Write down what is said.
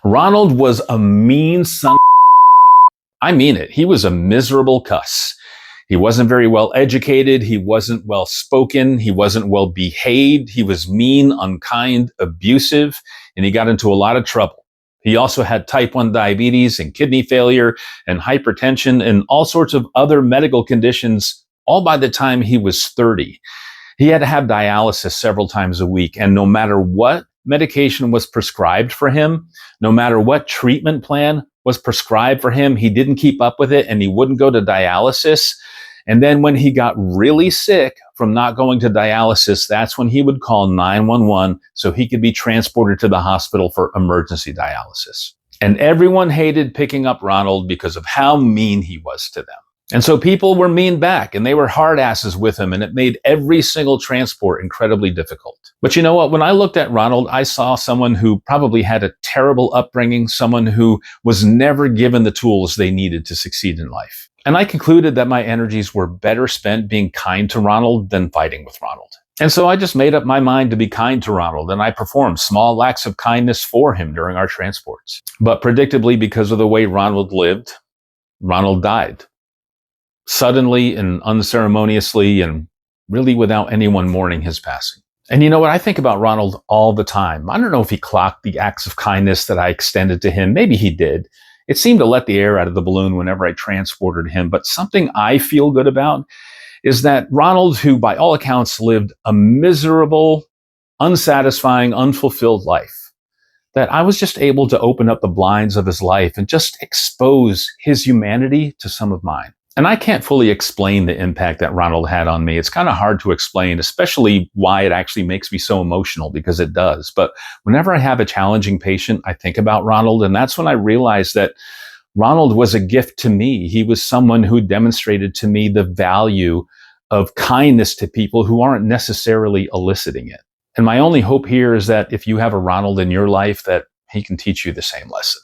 Ronald was a mean son. I mean it. He was a miserable cuss. He wasn't very well educated. He wasn't well spoken. He wasn't well behaved. He was mean, unkind, abusive, and he got into a lot of trouble. He also had type 1 diabetes and kidney failure and hypertension and all sorts of other medical conditions, all by the time he was 30. He had to have dialysis several times a week, and no matter what medication was prescribed for him, no matter what treatment plan was prescribed for him, he didn't keep up with it and he wouldn't go to dialysis. And then when he got really sick from not going to dialysis, that's when he would call 911 so he could be transported to the hospital for emergency dialysis. And everyone hated picking up Ronald because of how mean he was to them. And so people were mean back and they were hard asses with him, and it made every single transport incredibly difficult. But you know what? When I looked at Ronald, I saw someone who probably had a terrible upbringing, someone who was never given the tools they needed to succeed in life. And I concluded that my energies were better spent being kind to Ronald than fighting with Ronald. And so I just made up my mind to be kind to Ronald, and I performed small acts of kindness for him during our transports. But predictably, because of the way Ronald lived, Ronald died. Suddenly and unceremoniously, and really without anyone mourning his passing. And you know what? I think about Ronald all the time. I don't know if he clocked the acts of kindness that I extended to him. Maybe he did. It seemed to let the air out of the balloon whenever I transported him. But something I feel good about is that Ronald, who by all accounts lived a miserable, unsatisfying, unfulfilled life, that I was just able to open up the blinds of his life and just expose his humanity to some of mine. And I can't fully explain the impact that Ronald had on me. It's kind of hard to explain, especially why it actually makes me so emotional, because it does. But whenever I have a challenging patient, I think about Ronald. And that's when I realized that Ronald was a gift to me. He was someone who demonstrated to me the value of kindness to people who aren't necessarily eliciting it. And my only hope here is that if you have a Ronald in your life, that he can teach you the same lesson.